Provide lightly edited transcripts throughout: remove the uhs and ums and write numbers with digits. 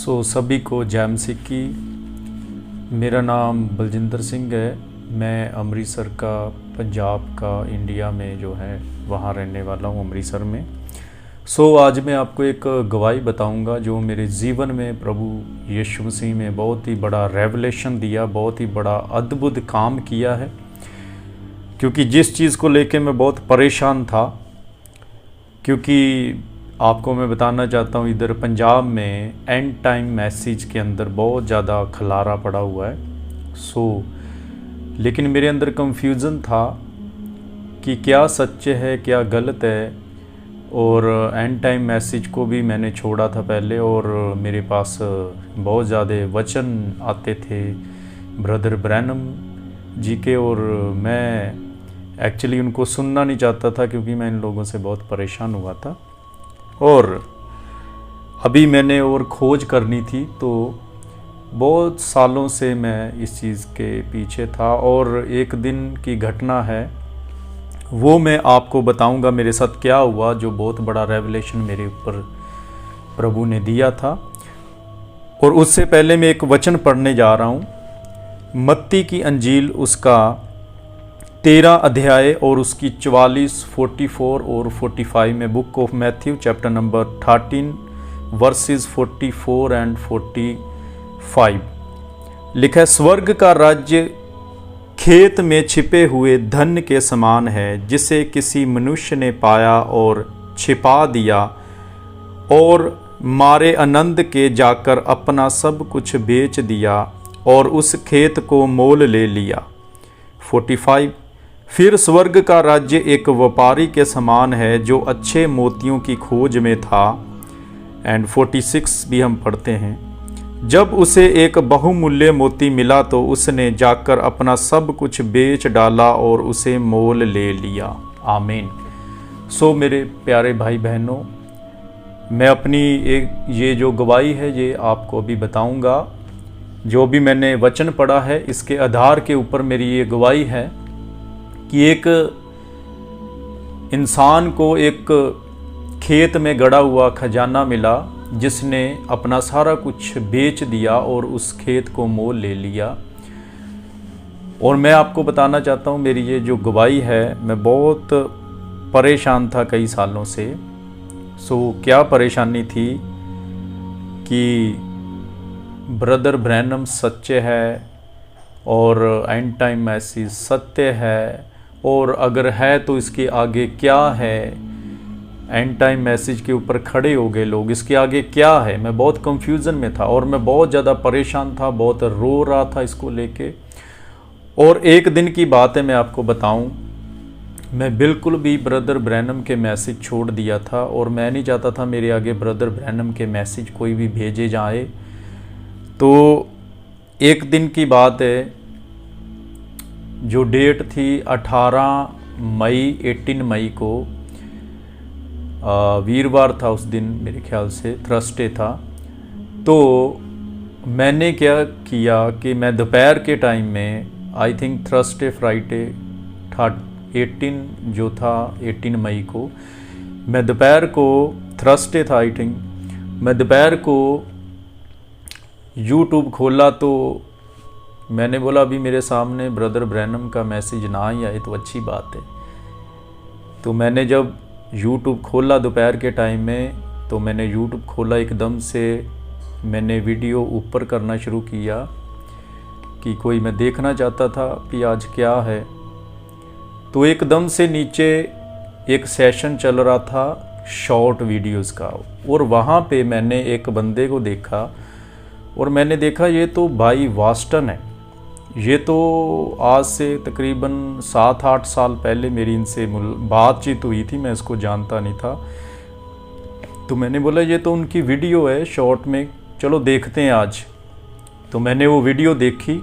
सभी को जय मसीह की। मेरा नाम बलजिंदर सिंह है। मैं अमृतसर का, पंजाब का, इंडिया में जो है वहाँ रहने वाला हूँ, अमृतसर में। आज मैं आपको एक गवाही बताऊंगा जो मेरे जीवन में प्रभु यीशु मसीह में बहुत ही बड़ा रेवलेशन दिया, बहुत ही बड़ा अद्भुत काम किया है। क्योंकि जिस चीज़ को लेके मैं बहुत परेशान था, क्योंकि आपको मैं बताना चाहता हूँ इधर पंजाब में एंड टाइम मैसेज के अंदर बहुत ज़्यादा खलारा पड़ा हुआ है। लेकिन मेरे अंदर कंफ्यूजन था कि क्या सच है क्या गलत है। और एंड टाइम मैसेज को भी मैंने छोड़ा था पहले, और मेरे पास बहुत ज़्यादा वचन आते थे ब्रदर ब्रैनम जी के, और मैं एक्चुअली उनको सुनना नहीं चाहता था क्योंकि मैं इन लोगों से बहुत परेशान हुआ था। और अभी मैंने और खोज करनी थी, तो बहुत सालों से मैं इस चीज़ के पीछे था। और एक दिन की घटना है, वो मैं आपको बताऊंगा मेरे साथ क्या हुआ, जो बहुत बड़ा रेवलेशन मेरे ऊपर प्रभु ने दिया था। और उससे पहले मैं एक वचन पढ़ने जा रहा हूँ, मत्ती की अंजील उसका 13 अध्याय और उसकी 44, 44 और 45 में, book of Matthew chapter number 13 versus 44 and 45 लिखा है, स्वर्ग का राज्य खेत में छिपे हुए धन के समान है, जिसे किसी मनुष्य ने पाया और छिपा दिया, और मारे आनंद के जाकर अपना सब कुछ बेच दिया और उस खेत को मोल ले लिया। 45 फिर स्वर्ग का राज्य एक व्यापारी के समान है जो अच्छे मोतियों की खोज में था। एंड 46 भी हम पढ़ते हैं, जब उसे एक बहुमूल्य मोती मिला तो उसने जाकर अपना सब कुछ बेच डाला और उसे मोल ले लिया। आमीन। मेरे प्यारे भाई बहनों, मैं अपनी ये जो गवाही है ये आपको अभी बताऊंगा। जो भी मैंने वचन पढ़ा है इसके आधार के ऊपर मेरी ये गवाही है कि एक इंसान को एक खेत में गड़ा हुआ खजाना मिला, जिसने अपना सारा कुछ बेच दिया और उस खेत को मोल ले लिया। और मैं आपको बताना चाहता हूँ, मेरी ये जो गवाही है, मैं बहुत परेशान था कई सालों से। क्या परेशानी थी कि ब्रदर ब्रैनम सच्चे है और एंड टाइम मैसेज सत्य है, और अगर है तो इसके आगे क्या है। एंड टाइम मैसेज के ऊपर खड़े हो गए लोग, इसके आगे क्या है। मैं बहुत कंफ्यूजन में था और मैं बहुत ज़्यादा परेशान था, बहुत रो रहा था इसको लेके। और एक दिन की बात है, मैं आपको बताऊं, मैं बिल्कुल भी ब्रदर ब्रैनम के मैसेज छोड़ दिया था, और मैं नहीं चाहता था मेरे आगे ब्रदर ब्रैनम के मैसेज कोई भी भेजे जाए। तो एक दिन की बात है, जो डेट थी 18 मई को, वीरवार था उस दिन, मेरे ख्याल से थर्सडे था। तो मैंने क्या किया कि मैं दोपहर के टाइम में, आई थिंक थर्सडे फ्राइडे था 18 जो था 18 मई को, मैं दोपहर को, थर्सडे था आई थिंक, मैं दोपहर को यूट्यूब खोला तो मैंने बोला अभी मेरे सामने ब्रदर ब्रैनम का मैसेज ना ही आए तो अच्छी बात है। तो मैंने जब यूट्यूब खोला दोपहर के टाइम में, तो मैंने यूट्यूब खोला, एकदम से मैंने वीडियो ऊपर करना शुरू किया कि कोई मैं देखना चाहता था कि आज क्या है। तो एकदम से नीचे एक सेशन चल रहा था शॉर्ट वीडियोस का, और वहाँ पे मैंने एक बंदे को देखा, और मैंने देखा ये तो भाई वास्टन है। ये तो आज से तकरीबन 7-8 साल पहले मेरी इनसे बातचीत हुई थी, मैं इसको जानता नहीं था। तो मैंने बोला ये तो उनकी वीडियो है शॉर्ट में, चलो देखते हैं आज। तो मैंने वो वीडियो देखी,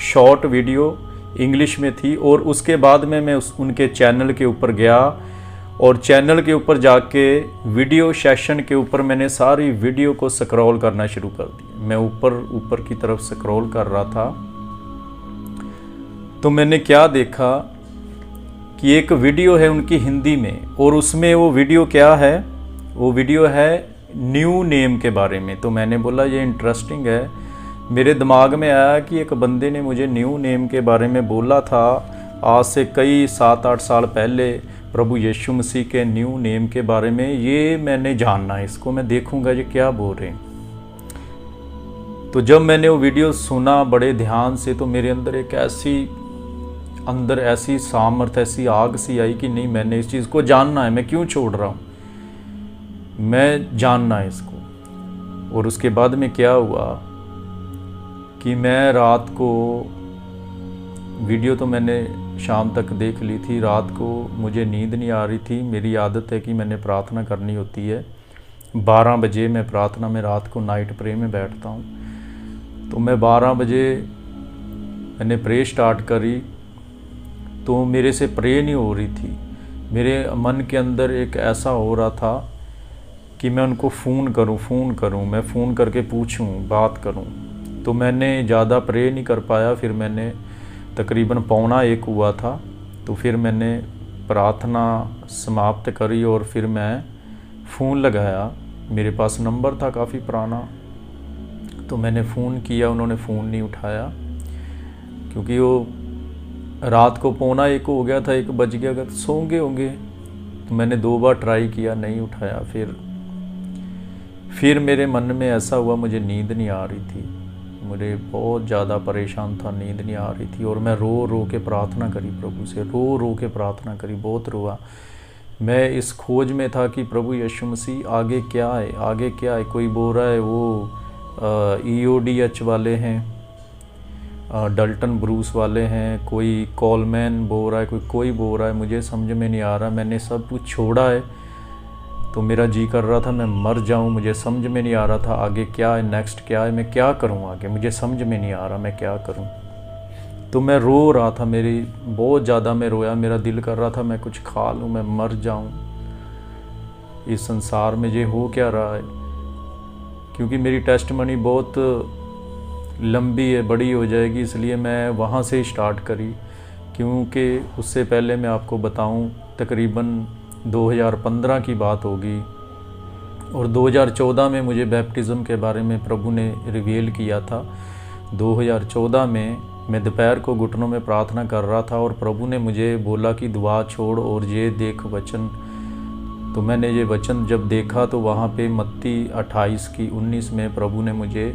शॉर्ट वीडियो इंग्लिश में थी। और उसके बाद में मैं उनके चैनल के ऊपर गया, और चैनल के ऊपर जाके वीडियो सेशन के ऊपर मैंने सारी वीडियो को स्क्रॉल करना शुरू कर दिया। मैं ऊपर की तरफ स्क्रॉल कर रहा था, तो मैंने क्या देखा कि एक वीडियो है उनकी हिंदी में, और उसमें वो वीडियो क्या है, वो वीडियो है न्यू नेम के बारे में। तो मैंने बोला ये इंटरेस्टिंग है। मेरे दिमाग में आया कि एक बंदे ने मुझे न्यू नेम के बारे में बोला था आज से कई 7-8 साल पहले, प्रभु यीशु मसीह के न्यू नेम के बारे में। ये मैंने जानना है, इसको मैं देखूंगा ये क्या बोल रहे हैं। तो जब मैंने वो वीडियो सुना बड़े ध्यान से, तो मेरे अंदर एक ऐसी सामर्थ, ऐसी आग सी आई कि नहीं, मैंने इस चीज़ को जानना है। मैं क्यों छोड़ रहा हूँ, मैं जानना है इसको। और उसके बाद में क्या हुआ कि मैं रात को, वीडियो तो मैंने शाम तक देख ली थी, रात को मुझे नींद नहीं आ रही थी। मेरी आदत है कि मैंने प्रार्थना करनी होती है 12 बजे। मैं प्रार्थना में रात को नाइट प्रे में बैठता हूँ। तो मैं 12 बजे मैंने प्रे स्टार्ट करी, तो मेरे से प्रे नहीं हो रही थी। मेरे मन के अंदर एक ऐसा हो रहा था कि मैं उनको फ़ोन करूं, मैं फ़ोन करके पूछूं, बात करूं। तो मैंने ज़्यादा प्रे नहीं कर पाया। फिर मैंने तकरीबन 12:45 हुआ था, तो फिर मैंने प्रार्थना समाप्त करी और फिर मैं फ़ोन लगाया। मेरे पास नंबर था काफ़ी पुराना, तो मैंने फ़ोन किया, उन्होंने फ़ोन नहीं उठाया, क्योंकि वो रात को 12:45 हो गया था, 1 बज गया, अगर सो गए होंगे। तो मैंने 2 बार ट्राई किया, नहीं उठाया। फिर मेरे मन में ऐसा हुआ, मुझे नींद नहीं आ रही थी, मुझे बहुत ज़्यादा परेशान था, नींद नहीं आ रही थी। और मैं रो रो के प्रार्थना करी प्रभु से, रो रो के प्रार्थना करी, बहुत रोआ। मैं इस खोज में था कि प्रभु यीशु मसीह आगे क्या है, आगे क्या है। कोई बोल रहा है वो EODH वाले हैं, डल्टन ब्रूस वाले हैं, कोई कॉलमैन बोल रहा है, कोई बोल रहा है, मुझे समझ में नहीं आ रहा। मैंने सब कुछ छोड़ा है, तो मेरा जी कर रहा था मैं मर जाऊं। मुझे समझ में नहीं आ रहा था आगे क्या है, नेक्स्ट क्या है, मैं क्या करूं आगे, मुझे समझ में नहीं आ रहा मैं क्या करूं। तो मैं रो रहा था, मेरी बहुत ज़्यादा मैं रोया। मेरा दिल कर रहा था मैं कुछ खा लूं, मैं मर जाऊं। इस संसार में ये हो क्या रहा है, क्योंकि मेरी टेस्टमनी बहुत लंबी है, बड़ी हो जाएगी, इसलिए मैं वहाँ से स्टार्ट करी। क्योंकि उससे पहले मैं आपको बताऊं, तकरीबन 2015 की बात होगी, और 2014 में मुझे बैप्टिज़्म के बारे में प्रभु ने रिवील किया था। 2014 में मैं दोपहर को घुटनों में प्रार्थना कर रहा था, और प्रभु ने मुझे बोला कि दुआ छोड़ और ये देख वचन। तो मैंने ये वचन जब देखा, तो वहाँ पे मत्ती 28:19 में प्रभु ने मुझे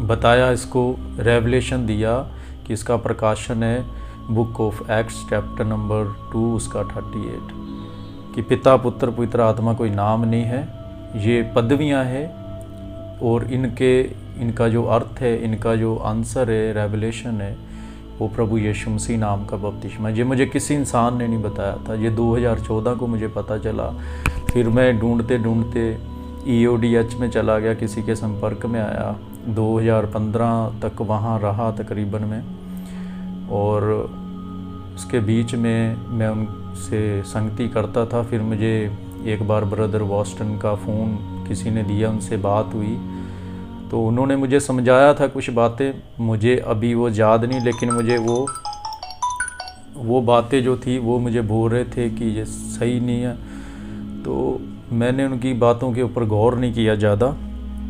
बताया, इसको रेवलेशन दिया कि इसका प्रकाशन है book of acts chapter number 2 उसका 38, कि पिता पुत्र पवित्र आत्मा कोई नाम नहीं है, ये पदवियां हैं। और इनका जो अर्थ है, इनका जो आंसर है, रेवलेशन है, वो प्रभु यीशु मसीह नाम का बपतिस्मा। ये मुझे किसी इंसान ने नहीं बताया था, ये 2014 को मुझे पता चला। फिर मैं ढूंढते ढूंढते EODH में चला गया, किसी के संपर्क में आया। 2015 तक वहाँ रहा तकरीबन में, और उसके बीच में मैं उनसे संगति करता था। फिर मुझे एक बार ब्रदर वॉस्टन का फ़ोन किसी ने दिया, उनसे बात हुई, तो उन्होंने मुझे समझाया था कुछ बातें, मुझे अभी वो याद नहीं, लेकिन मुझे वो बातें जो थी वो मुझे बोल रहे थे कि ये सही नहीं है। तो मैंने उनकी बातों के ऊपर गौर नहीं किया ज़्यादा,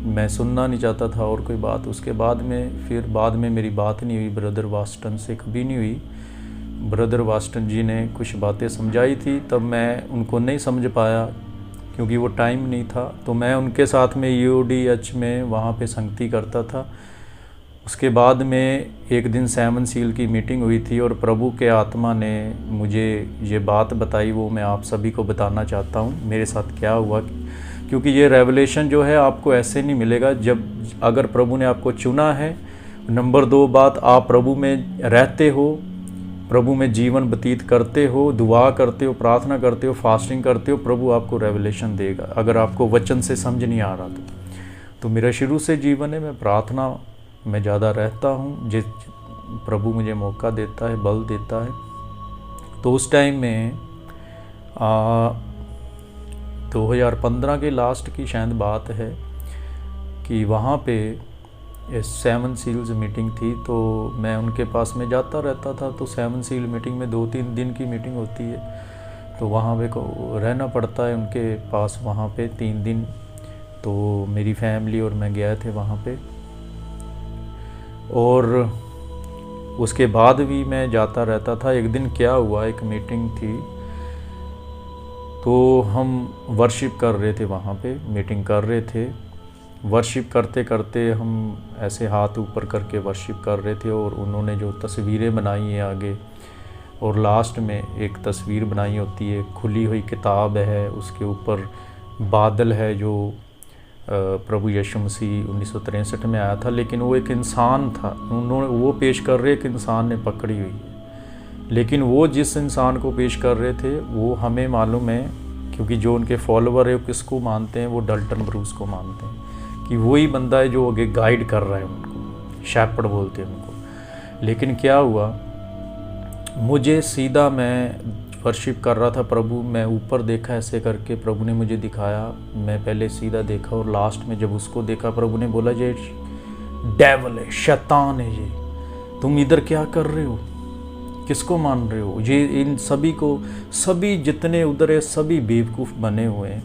मैं सुनना नहीं चाहता था और कोई बात। उसके बाद में मेरी बात नहीं हुई ब्रदर वास्टन से, कभी नहीं हुई। ब्रदर वास्टन जी ने कुछ बातें समझाई थी, तब मैं उनको नहीं समझ पाया क्योंकि वो टाइम नहीं था। तो मैं उनके साथ में EODH में वहाँ पे संगति करता था। उसके बाद में एक दिन 7 सील की मीटिंग हुई थी, और प्रभु के आत्मा ने मुझे ये बात बताई, वो मैं आप सभी को बताना चाहता हूँ मेरे साथ क्या हुआ। क्योंकि ये रेवलेशन जो है आपको ऐसे नहीं मिलेगा, अगर प्रभु ने आपको चुना है। नंबर 2 बात, आप प्रभु में रहते हो, प्रभु में जीवन व्यतीत करते हो, दुआ करते हो, प्रार्थना करते हो, फास्टिंग करते हो, प्रभु आपको रेवलेशन देगा। अगर आपको वचन से समझ नहीं आ रहा तो मेरा शुरू से जीवन है, मैं प्रार्थना में ज़्यादा रहता हूँ, जिस प्रभु मुझे मौका देता है, बल देता है। तो उस टाइम में 2015 के लास्ट की शायद बात है कि वहाँ पे 7 सील्स मीटिंग थी, तो मैं उनके पास में जाता रहता था। तो 7 सील मीटिंग में 2-3 दिन की मीटिंग होती है। तो वहाँ पे को रहना पड़ता है उनके पास वहाँ पे 3 दिन। तो मेरी फैमिली और मैं गए थे वहाँ पे, और उसके बाद भी मैं जाता रहता था। एक दिन क्या हुआ, एक मीटिंग थी, तो हम वर्शिप कर रहे थे वहाँ पे, मीटिंग कर रहे थे। वर्शिप करते करते हम ऐसे हाथ ऊपर करके वर्शिप कर रहे थे, और उन्होंने जो तस्वीरें बनाई हैं आगे, और लास्ट में एक तस्वीर बनाई होती है, खुली हुई किताब है, उसके ऊपर बादल है जो प्रभु यीशु मसीह 1963 में आया था, लेकिन वो एक इंसान था। उन्होंने वो पेश कर रहे एक इंसान ने पकड़ी हुई है, लेकिन वो जिस इंसान को पेश कर रहे थे वो हमें मालूम है, क्योंकि जो उनके फॉलोवर है वो किसको मानते हैं, वो डल्टन ब्रूस को मानते हैं कि वही बंदा है जो आगे गाइड कर रहा है उनको, शैपर्ड बोलते हैं उनको। लेकिन क्या हुआ, मुझे सीधा, मैं वर्शिप कर रहा था प्रभु, मैं ऊपर देखा ऐसे करके, प्रभु ने मुझे दिखाया, मैं पहले सीधा देखा, और लास्ट में जब उसको देखा, प्रभु ने बोला ये डेविल है, शैतान है, ये तुम इधर क्या कर रहे हो, किसको मान रहे हो, ये इन सभी को, सभी जितने उधर है सभी बेवकूफ़ बने हुए हैं,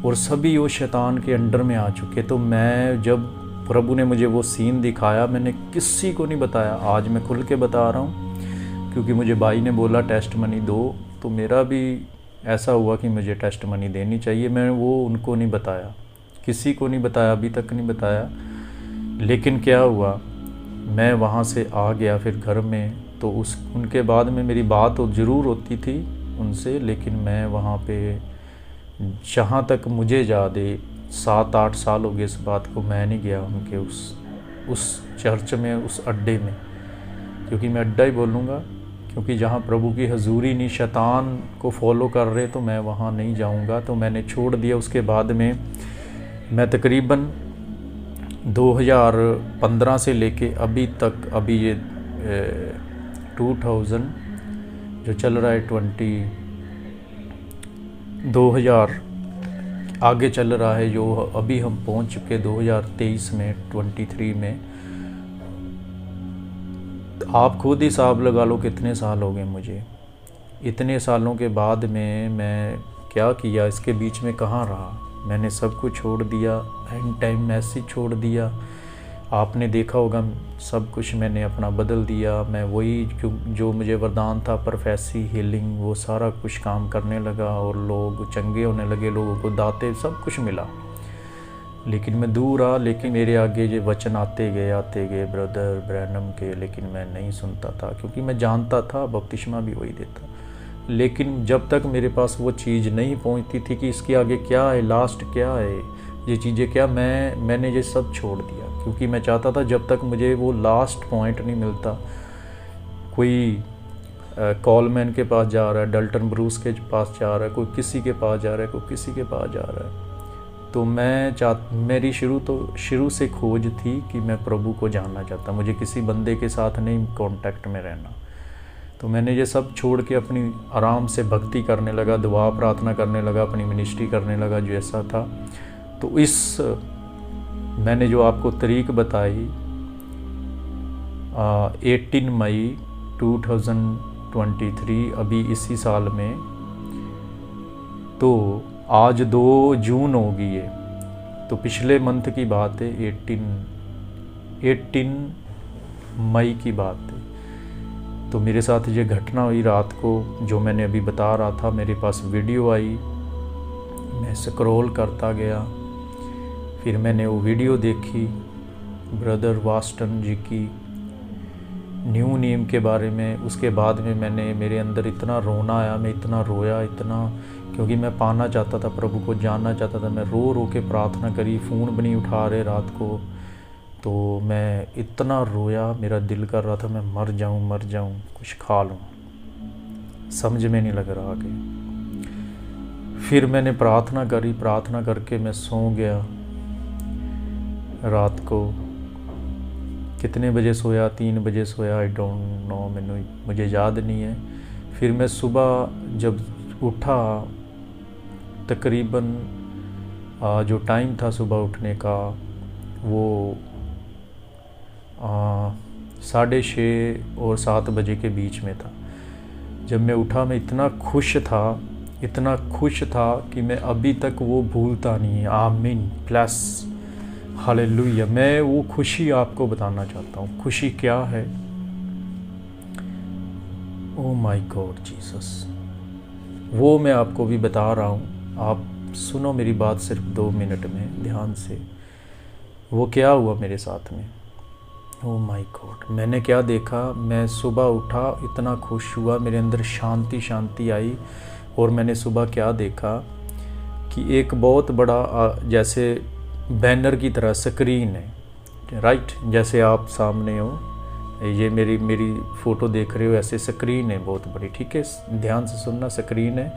और सभी वो शैतान के अंडर में आ चुके। तो मैं, जब प्रभु ने मुझे वो सीन दिखाया, मैंने किसी को नहीं बताया। आज मैं खुल के बता रहा हूँ, क्योंकि मुझे भाई ने बोला टेस्ट मनी दो, तो मेरा भी ऐसा हुआ कि मुझे टेस्ट मनी देनी चाहिए। मैं वो उनको नहीं बताया, किसी को नहीं बताया, अभी तक नहीं बताया। लेकिन क्या हुआ, मैं वहाँ से आ गया फिर घर में, तो उनके बाद में मेरी बात तो ज़रूर होती थी उनसे, लेकिन मैं वहाँ पे, जहाँ तक मुझे याद है 7-8 साल हो गए इस बात को, मैं नहीं गया उनके उस चर्च में, उस अड्डे में, क्योंकि मैं अड्डा ही बोलूँगा, क्योंकि जहाँ प्रभु की हजूरी नहीं, शैतान को फॉलो कर रहे, तो मैं वहाँ नहीं जाऊँगा। तो मैंने छोड़ दिया। उसके बाद में मैं तकरीबन 2015 से लेके अभी तक, अभी ये 2000 जो चल रहा है 2000 आगे चल रहा है, जो अभी हम पहुंच चुके 2023 में, 23 में, आप खुद ही हिसाब लगा लो कितने साल हो गए मुझे। इतने सालों के बाद में मैं क्या किया, इसके बीच में कहाँ रहा, मैंने सब कुछ छोड़ दिया, एंड टाइम मैसेज छोड़ दिया, आपने देखा होगा सब कुछ मैंने अपना बदल दिया। मैं वही जो मुझे वरदान था, प्रोफेसी, हीलिंग, वो सारा कुछ काम करने लगा, और लोग चंगे होने लगे, लोगों को दाते, सब कुछ मिला। लेकिन मैं दूर रहा, लेकिन मेरे आगे ये वचन आते गए ब्रदर ब्रैनम के, लेकिन मैं नहीं सुनता था, क्योंकि मैं जानता था बपतिस्मा भी वही देता। लेकिन जब तक मेरे पास वो चीज़ नहीं पहुंचती थी कि इसके आगे क्या है, लास्ट क्या है, ये चीज़ें क्या, मैंने ये सब छोड़ दिया, क्योंकि मैं चाहता था जब तक मुझे वो लास्ट पॉइंट नहीं मिलता। कोई कॉलमैन के पास जा रहा है, डल्टन ब्रूस के पास जा रहा है, कोई किसी के पास जा रहा है, कोई किसी के पास जा रहा है। तो मेरी शुरू से खोज थी कि मैं प्रभु को जानना चाहता, मुझे किसी बंदे के साथ नहीं कांटेक्ट में रहना। तो मैंने ये सब छोड़ के अपनी आराम से भक्ति करने लगा, दुआ प्रार्थना करने लगा, अपनी मिनिस्ट्री करने लगा जो ऐसा था। तो मैंने जो आपको तारीख बताई 18 मई 2023, अभी इसी साल में, तो आज 2 जून हो गई है, तो पिछले मंथ की बात है, 18 मई की बात है। तो मेरे साथ ये घटना हुई रात को, जो मैंने अभी बता रहा था। मेरे पास वीडियो आई, मैं स्क्रॉल करता गया, फिर मैंने वो वीडियो देखी ब्रदर वास्टन जी की न्यू नेम के बारे में। उसके बाद में मेरे अंदर इतना रोना आया, मैं इतना रोया, इतना, क्योंकि मैं पाना चाहता था, प्रभु को जानना चाहता था। मैं रो रो के प्रार्थना करी, फ़ोन भी नहीं उठा रहे रात को, तो मैं इतना रोया, मेरा दिल कर रहा था मैं मर जाऊं, कुछ खा लूं, समझ में नहीं लग रहा कि। फिर मैंने प्रार्थना करी, प्रार्थना करके मैं सो गया। रात को कितने बजे सोया, 3 बजे सोया, आई डोंट नो, मुझे याद नहीं है। फिर मैं सुबह जब उठा, तकरीबन जो टाइम था सुबह उठने का, वो 6:30 और 7 बजे के बीच में था। जब मैं उठा मैं इतना खुश था कि मैं अभी तक वो भूलता नहीं है। आमीन प्लस हालेलुया। मैं वो खुशी आपको बताना चाहता हूँ। खुशी क्या है? ओ माय गॉड जीसस, वो मैं आपको भी बता रहा हूँ। आप सुनो मेरी बात सिर्फ 2 मिनट में ध्यान से। वो क्या हुआ मेरे साथ में? ओ माय गॉड, मैंने क्या देखा? मैं सुबह उठा, इतना खुश हुआ, मेरे अंदर शांति आई। और मैंने सुबह क्या देखा कि एक बहुत बड़ा जैसे बैनर की तरह स्क्रीन है, राइट? जैसे आप सामने हो, ये मेरी फ़ोटो देख रहे हो, ऐसे स्क्रीन है बहुत बड़ी, ठीक है? ध्यान से सुनना, स्क्रीन है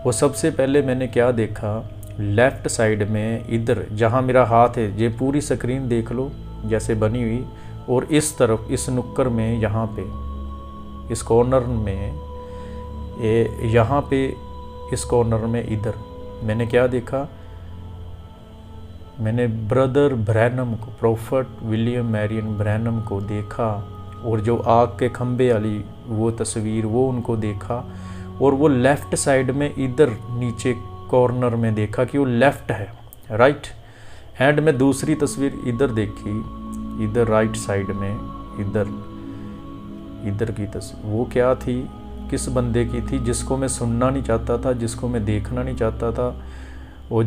वो। सबसे पहले मैंने क्या देखा, लेफ़्ट साइड में इधर जहाँ मेरा हाथ है, ये पूरी स्क्रीन देख लो जैसे बनी हुई, और इस तरफ इस नुक्कर में, यहाँ पे इस कॉर्नर में, यहाँ पे इस कॉर्नर में इधर मैंने क्या देखा? मैंने ब्रदर ब्रैनम को, प्रोफेट विलियम मैरियन ब्रैनम को देखा। और जो आग के खंबे वाली वो तस्वीर, वो उनको देखा। और वो लेफ़्ट साइड में इधर नीचे कॉर्नर में देखा कि वो लेफ़्ट है, राइट? एंड में दूसरी तस्वीर इधर देखी, इधर राइट साइड में, इधर की तस्वीर। वो क्या थी? किस बंदे की थी? जिसको मैं सुनना नहीं चाहता था, जिसको मैं देखना नहीं चाहता था, और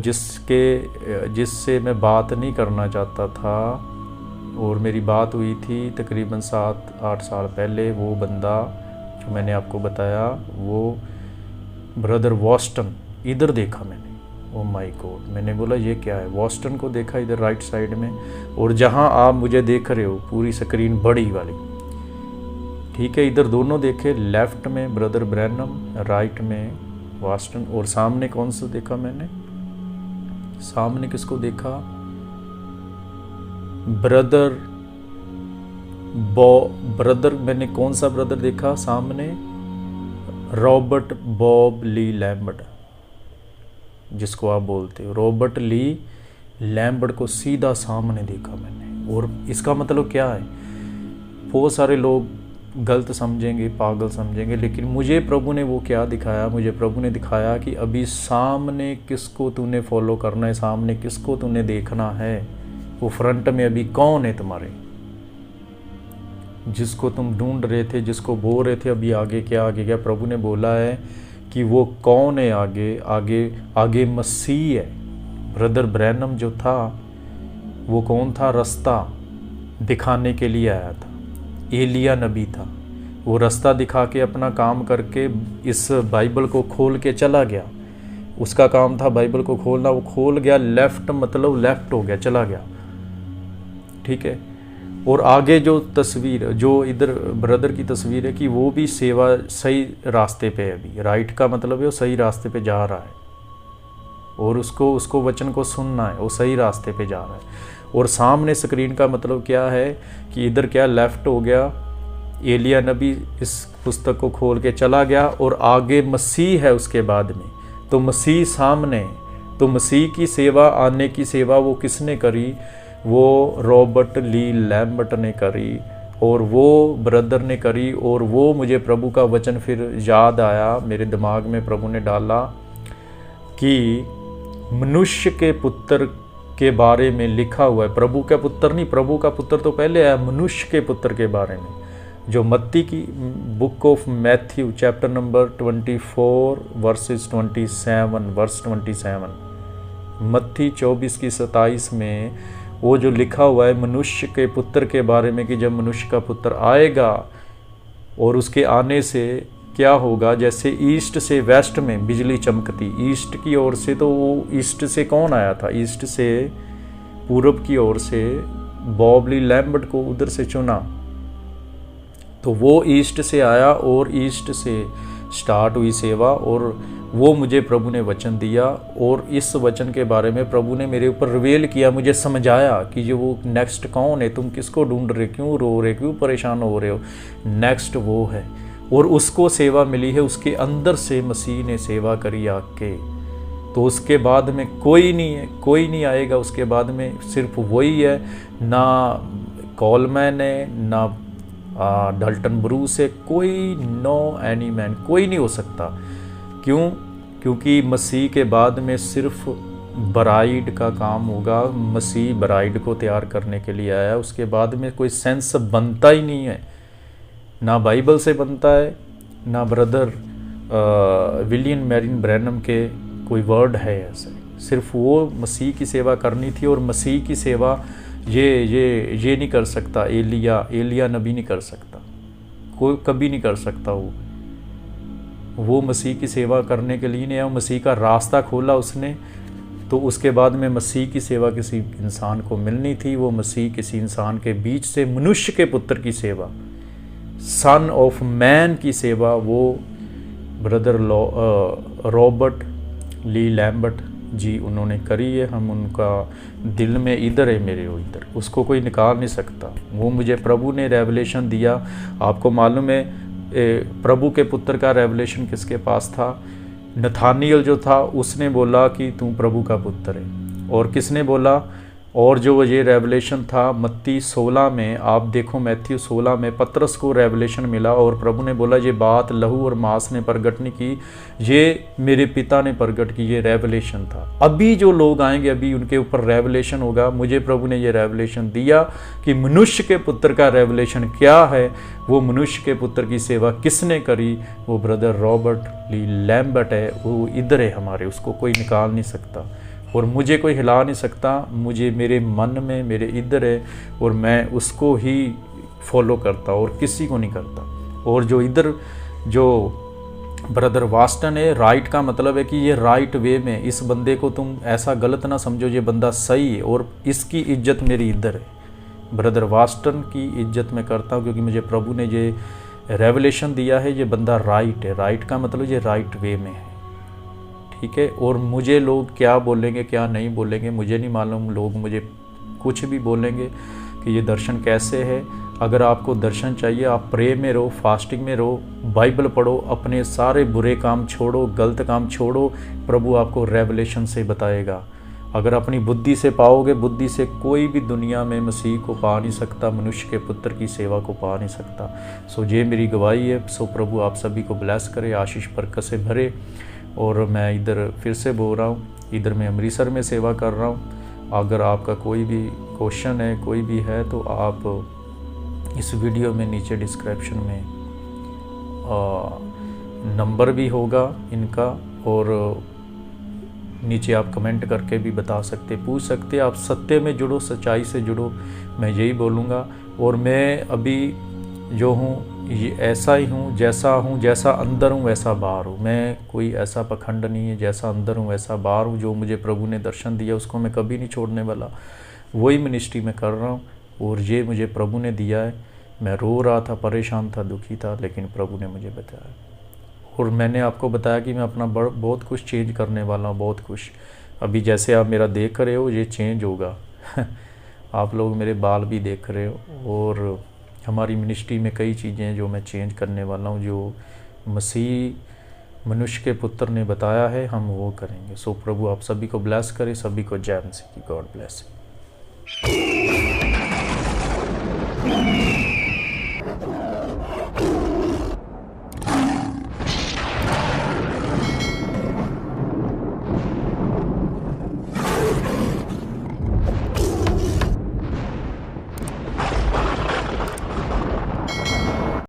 जिससे मैं बात नहीं करना चाहता था। और मेरी बात हुई थी तकरीबन 7-8 साल पहले। वो बंदा जो मैंने आपको बताया, वो ब्रदर वॉस्टन, इधर देखा मैंने। ओ माय गॉड, मैंने बोला ये क्या है? वॉस्टन को देखा इधर राइट साइड में। और जहाँ आप मुझे देख रहे हो पूरी स्क्रीन बड़ी वाली, ठीक है, इधर दोनों देखे, लेफ़्ट में ब्रदर ब्रैनम, राइट में वॉस्टन। और सामने कौन सा देखा मैंने? सामने किसको देखा? ब्रदर मैंने कौन सा ब्रदर देखा सामने? रॉबर्ट बॉब ली लैम्बर्ट, जिसको आप बोलते हो रॉबर्ट ली लैम्बर्ट को सीधा सामने देखा मैंने। और इसका मतलब क्या है? बहुत सारे लोग गलत समझेंगे, पागल समझेंगे, लेकिन मुझे प्रभु ने वो क्या दिखाया? मुझे प्रभु ने दिखाया कि अभी सामने किसको तूने फॉलो करना है, सामने किसको तूने देखना है। वो फ्रंट में अभी कौन है तुम्हारे, जिसको तुम ढूंढ रहे थे, जिसको बोल रहे थे अभी आगे क्या प्रभु ने बोला है कि वो कौन है आगे मसीह है। ब्रदर ब्रैनम जो था वो कौन था? रास्ता दिखाने के लिए आया था। एलिया नबी था, वो रास्ता दिखा के अपना काम करके इस बाइबल को खोल के चला गया। उसका काम था बाइबल को खोलना, वो खोल गया, लेफ़्ट मतलब लेफ़्ट हो गया, चला गया, ठीक है। और आगे जो तस्वीर, जो इधर ब्रदर की तस्वीर है कि वो भी सेवा सही रास्ते पे है अभी। राइट का मतलब है वो सही रास्ते पे जा रहा है, और उसको वचन को सुनना है, वो सही रास्ते पे जा रहा है। और सामने स्क्रीन का मतलब क्या है कि इधर क्या लेफ़्ट हो गया, एलिया नबी इस पुस्तक को खोल के चला गया, और आगे मसीह है उसके बाद में। तो मसीह सामने, तो मसीह की सेवा, आने की सेवा वो किसने करी? वो रॉबर्ट ली लैम्बर्ट ने करी, और वो ब्रदर ने करी। और वो मुझे प्रभु का वचन फिर याद आया, मेरे दिमाग में प्रभु ने डाला कि मनुष्य के पुत्र के बारे में लिखा हुआ है। प्रभु का पुत्र नहीं, प्रभु का पुत्र तो पहले आया, मनुष्य के पुत्र के बारे में, जो मत्ती की book of Matthew chapter number 24 verses 27, verse 27, मत्ती 24:27 में वो जो लिखा हुआ है मनुष्य के पुत्र के बारे में कि जब मनुष्य का पुत्र आएगा और उसके आने से क्या होगा, जैसे ईस्ट से वेस्ट में बिजली चमकती, ईस्ट की ओर से, तो वो ईस्ट से कौन आया था? ईस्ट से, पूरब की ओर से बॉब ली लैम्बर्ट को उधर से चुना, तो वो ईस्ट से आया और ईस्ट से स्टार्ट हुई सेवा। और वो मुझे प्रभु ने वचन दिया, और इस वचन के बारे में प्रभु ने मेरे ऊपर रिवील किया, मुझे समझाया कि जो वो नेक्स्ट कौन है, तुम किसको ढूंढ रहे, क्यों रो रहे, क्यों परेशान हो रहे हो, नेक्स्ट वो है। और उसको सेवा मिली है, उसके अंदर से मसीह ने सेवा करी आके। तो उसके बाद में कोई नहीं है, कोई नहीं आएगा उसके बाद में, सिर्फ वही है। ना कॉलमैन है, ना डल्टन ब्रू से कोई, नो एनी मैन, कोई नहीं हो सकता। क्यों? क्योंकि मसीह के बाद में सिर्फ ब्राइड का काम होगा। मसीह ब्राइड को तैयार करने के लिए आया, उसके बाद में कोई सेंस बनता ही नहीं है, ना बाइबल से बनता है, ना ब्रदर विलियम मैरिन ब्रैनम के कोई वर्ड है ऐसे। सिर्फ वो मसीह की सेवा करनी थी, और मसीह की सेवा ये नहीं कर सकता एलिया नबी नहीं कर सकता, कोई कभी नहीं कर सकता। वो मसीह की सेवा करने के लिए नहीं, मसीह का रास्ता खोला उसने, तो उसके बाद में मसीह की सेवा किसी इंसान को मिलनी थी। वो मसीह किसी इंसान के बीच से मनुष्य के पुत्र की सेवा, सन ऑफ मैन की सेवा, वो ब्रदर रॉबर्ट ली लैम्बर्ट जी उन्होंने करी है। हम उनका दिल में इधर है मेरे, वो इधर, उसको कोई निकाल नहीं सकता। वो मुझे प्रभु ने रेवलेशन दिया। आपको मालूम है प्रभु के पुत्र का रेवलेशन किसके पास था? नथानियल जो था उसने बोला कि तू प्रभु का पुत्र है। और किसने बोला? और जो ये रेवलेशन था मत्ती 16 में, आप देखो मैथ्यू 16 में पतरस को रेवलेशन मिला, और प्रभु ने बोला ये बात लहू और मांस ने प्रगट नहीं की, ये मेरे पिता ने प्रगट की। ये रेवलेशन था। अभी जो लोग आएंगे अभी उनके ऊपर रेवलेशन होगा। मुझे प्रभु ने ये रेवलेशन दिया कि मनुष्य के पुत्र का रेवलेशन क्या है, वो मनुष्य के पुत्र की सेवा किसने करी, वो ब्रदर रॉबर्ट ली लैम्बर्ट है। वो इधर है हमारे, उसको कोई निकाल नहीं सकता, और मुझे कोई हिला नहीं सकता। मुझे मेरे मन में मेरे इधर है, और मैं उसको ही फॉलो करता और किसी को नहीं करता। और जो इधर जो ब्रदर वास्टन है, राइट का मतलब है कि ये राइट वे में, इस बंदे को तुम ऐसा गलत ना समझो, ये बंदा सही है, और इसकी इज्जत मेरी इधर है। ब्रदर वास्टन की इज्जत मैं करता हूँ, क्योंकि मुझे प्रभु ने ये रेवलेशन दिया है, ये बंदा राइट है। राइट का मतलब ये राइट वे में है, ठीक है। और मुझे लोग क्या बोलेंगे क्या नहीं बोलेंगे मुझे नहीं मालूम। लोग मुझे कुछ भी बोलेंगे कि ये दर्शन कैसे है। अगर आपको दर्शन चाहिए, आप प्रे में रहो, फास्टिंग में रहो, बाइबल पढ़ो, अपने सारे बुरे काम छोड़ो, गलत काम छोड़ो, प्रभु आपको रेवलेशन से बताएगा। अगर अपनी बुद्धि से पाओगे, बुद्धि से कोई भी दुनिया में मसीह को पा नहीं सकता, मनुष्य के पुत्र की सेवा को पा नहीं सकता। सो ये मेरी गवाही है। सो प्रभु आप सभी को ब्लेस करे, आशीष बरकत से भरे। और मैं इधर फिर से बोल रहा हूँ, इधर मैं अमृतसर में सेवा कर रहा हूँ। अगर आपका कोई भी क्वेश्चन है, कोई भी है, तो आप इस वीडियो में नीचे डिस्क्रिप्शन में नंबर भी होगा इनका, और नीचे आप कमेंट करके भी बता सकते, पूछ सकते। आप सत्य में जुड़ो, सच्चाई से जुड़ो, मैं यही बोलूँगा। और मैं अभी जो हूँ ये ऐसा ही हूँ, जैसा अंदर हूँ वैसा बाहर हूँ। मैं कोई ऐसा पखंड नहीं है, जैसा अंदर हूँ वैसा बाहर हूँ। जो मुझे प्रभु ने दर्शन दिया उसको मैं कभी नहीं छोड़ने वाला, वही मिनिस्ट्री में कर रहा हूँ। और ये मुझे प्रभु ने दिया है। मैं रो रहा था, परेशान था, दुखी था, लेकिन प्रभु ने मुझे बताया। और मैंने आपको बताया कि मैं अपना बहुत कुछ चेंज करने वाला हूँ, बहुत कुछ। अभी जैसे आप मेरा देख रहे हो ये चेंज होगा आप लोग मेरे बाल भी देख रहे हो, और हमारी मिनिस्ट्री में कई चीज़ें हैं जो मैं चेंज करने वाला हूँ। जो मसीह मनुष्य के पुत्र ने बताया है हम वो करेंगे। सो प्रभु आप सभी को ब्लेस करे, सभी को जय मसीह की। God bless.